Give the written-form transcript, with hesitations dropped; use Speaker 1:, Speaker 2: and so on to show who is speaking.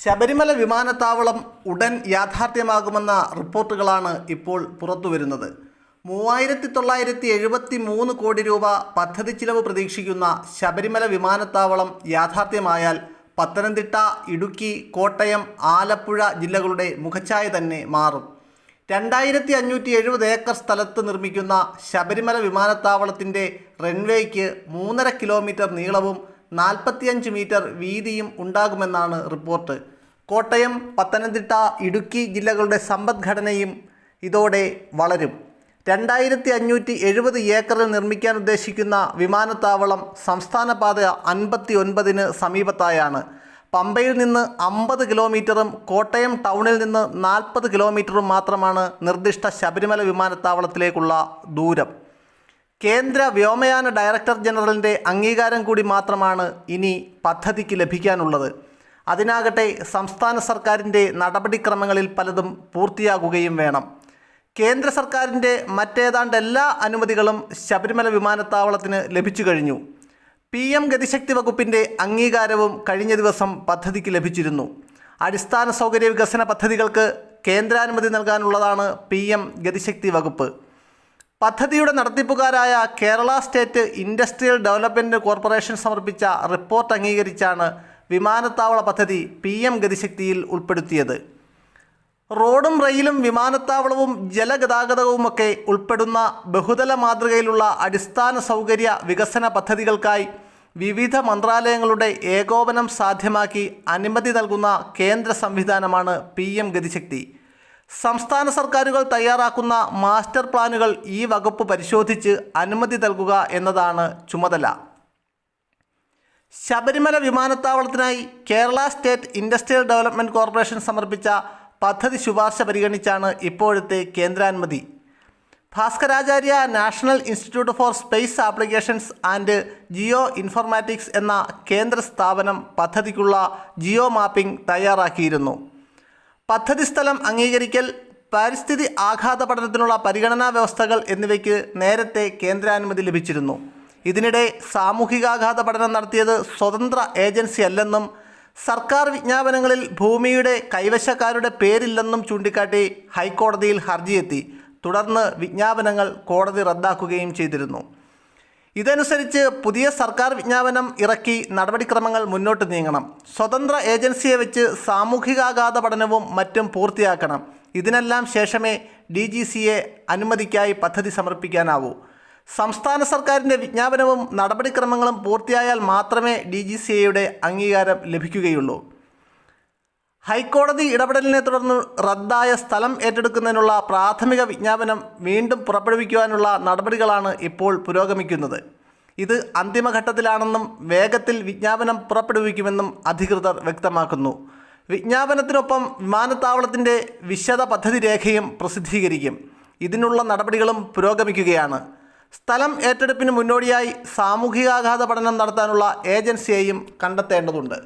Speaker 1: ശബരിമല വിമാനത്താവളം ഉടൻ യാഥാർത്ഥ്യമാകുമെന്ന റിപ്പോർട്ടുകളാണ് ഇപ്പോൾ പുറത്തുവരുന്നത്. 3973 കോടി രൂപ പദ്ധതി ചിലവ് പ്രതീക്ഷിക്കുന്ന ശബരിമല വിമാനത്താവളം യാഥാർത്ഥ്യമായാൽ പത്തനംതിട്ട, ഇടുക്കി, കോട്ടയം, ആലപ്പുഴ ജില്ലകളുടെ മുഖച്ഛായ തന്നെ മാറും. 2570 ഏക്കർ സ്ഥലത്ത് നിർമ്മിക്കുന്ന ശബരിമല വിമാനത്താവളത്തിൻ്റെ റൺവേയ്ക്ക് 3.5 കിലോമീറ്റർ നീളവും 45 മീറ്റർ വീതിയും ഉണ്ടാകുമെന്നാണ് റിപ്പോർട്ട്. കോട്ടയം, പത്തനംതിട്ട, ഇടുക്കി ജില്ലകളുടെ സമ്പദ്ഘടനയും ഇതോടെ വളരും. 2570 ഏക്കറിൽ നിർമ്മിക്കാൻ ഉദ്ദേശിക്കുന്ന വിമാനത്താവളം സംസ്ഥാനപാത 59 സമീപത്തായാണ്. പമ്പയിൽ നിന്ന് 50 കിലോമീറ്ററും കോട്ടയം ടൗണിൽ നിന്ന് 40 കിലോമീറ്ററും മാത്രമാണ് നിർദ്ദിഷ്ട ശബരിമല വിമാനത്താവളത്തിലേക്കുള്ള ദൂരം. കേന്ദ്ര വ്യോമയാന ഡയറക്ടർ ജനറലിൻ്റെ അംഗീകാരം കൂടി മാത്രമാണ് ഇനി പദ്ധതിക്ക് ലഭിക്കാനുള്ളത്. അതിനാകട്ടെ സംസ്ഥാന സർക്കാരിൻ്റെ നടപടിക്രമങ്ങളിൽ പലതും പൂർത്തിയാകുകയും വേണം. കേന്ദ്ര സർക്കാരിൻ്റെ മറ്റേതാണ്ട് എല്ലാ അനുമതികളും ശബരിമല വിമാനത്താവളത്തിന് ലഭിച്ചു കഴിഞ്ഞു. PM ഗതിശക്തി വകുപ്പിൻ്റെ അംഗീകാരവും കഴിഞ്ഞ ദിവസം പദ്ധതിക്ക് ലഭിച്ചിരുന്നു. അടിസ്ഥാന സൗകര്യ വികസന പദ്ധതികൾക്ക് കേന്ദ്രാനുമതി നൽകാനുള്ളതാണ് PM ഗതിശക്തി വകുപ്പ്. പദ്ധതിയുടെ നടത്തിപ്പുകാരായ Kerala State Industrial Development Corporation സമർപ്പിച്ച റിപ്പോർട്ട് അംഗീകരിച്ചാണ് വിമാനത്താവള പദ്ധതി PM ഗതിശക്തിയിൽ ഉൾപ്പെടുത്തിയത്. റോഡും റെയിലും വിമാനത്താവളവും ജലഗതാഗതവുമൊക്കെ ഉൾപ്പെടുന്ന ബഹുതല മാതൃകയിലുള്ള അടിസ്ഥാന സൗകര്യ വികസന പദ്ധതികൾക്കായി വിവിധ മന്ത്രാലയങ്ങളുടെ ഏകോപനം സാധ്യമാക്കി അനുമതി നൽകുന്ന കേന്ദ്ര സംവിധാനമാണ് PM ഗതിശക്തി. സംസ്ഥാന സർക്കാരുകൾ തയ്യാറാക്കുന്ന മാസ്റ്റർ പ്ലാനുകൾ ഈ വകുപ്പ് പരിശോധിച്ച് അനുമതി നൽകുക എന്നതാണ് ചുമതല. ശബരിമല വിമാനത്താവളത്തിനായി Kerala State Industrial Development Corporation സമർപ്പിച്ച പദ്ധതി ശുപാർശ പരിഗണിച്ചാണ് ഇപ്പോഴത്തെ കേന്ദ്രാനുമതി. Bhaskaracharya National Institute for Space Applications and Geo Informatics എന്ന കേന്ദ്ര സ്ഥാപനം പദ്ധതിക്കുള്ള ജിയോ മാപ്പിംഗ് തയ്യാറാക്കിയിരുന്നു. പദ്ധതി സ്ഥലം അംഗീകരിക്കൽ, പരിസ്ഥിതി ആഘാത പഠനത്തിനുള്ള പരിഗണനാ വ്യവസ്ഥകൾ എന്നിവയ്ക്ക് നേരത്തെ കേന്ദ്രാനുമതി ലഭിച്ചിരുന്നു. ഇതിനിടെ സാമൂഹികാഘാത പഠനം നടത്തിയത് സ്വതന്ത്ര ഏജൻസി അല്ലെന്നും സർക്കാർ വിജ്ഞാപനങ്ങളിൽ ഭൂമിയുടെ കൈവശക്കാരുടെ പേരില്ലെന്നും ചൂണ്ടിക്കാട്ടി ഹൈക്കോടതിയിൽ ഹർജിയെത്തി. തുടർന്ന് വിജ്ഞാപനങ്ങൾ കോടതി റദ്ദാക്കുകയും ചെയ്തിരുന്നു. ഇതനുസരിച്ച് പുതിയ സർക്കാർ വിജ്ഞാപനം ഇറക്കി നടപടിക്രമങ്ങൾ മുന്നോട്ട് നീങ്ങണം. സ്വതന്ത്ര ഏജൻസിയെ വെച്ച് സാമൂഹികാഘാത പഠനവും മറ്റും പൂർത്തിയാക്കണം. ഇതിനെല്ലാം ശേഷമേ DGCA അനുമതിക്കായി പദ്ധതി സമർപ്പിക്കാനാവൂ. സംസ്ഥാന സർക്കാരിൻ്റെ വിജ്ഞാപനവും നടപടിക്രമങ്ങളും പൂർത്തിയായാൽ മാത്രമേ DGCAയുടെ അംഗീകാരം ലഭിക്കുകയുള്ളൂ. ഹൈക്കോടതി ഇടപെടലിനെ തുടർന്ന് റദ്ദായ സ്ഥലം ഏറ്റെടുക്കുന്നതിനുള്ള പ്രാഥമിക വിജ്ഞാപനം വീണ്ടും പുറപ്പെടുവിക്കുവാനുള്ള നടപടികളാണ് ഇപ്പോൾ പുരോഗമിക്കുന്നത്. ഇത് അന്തിമഘട്ടത്തിലാണെന്നും വേഗത്തിൽ വിജ്ഞാപനം പുറപ്പെടുവിക്കുമെന്നും അധികൃതർ വ്യക്തമാക്കുന്നു. വിജ്ഞാപനത്തിനൊപ്പം വിമാനത്താവളത്തിൻ്റെ വിശദ പദ്ധതി രേഖയും പ്രസിദ്ധീകരിക്കും. ഇതിനുള്ള നടപടികളും പുരോഗമിക്കുകയാണ്. സ്ഥലം ഏറ്റെടുപ്പിന് മുന്നോടിയായി സാമൂഹികാഘാത പഠനം നടത്താനുള്ള ഏജൻസിയെയും കണ്ടെത്തേണ്ടതുണ്ട്.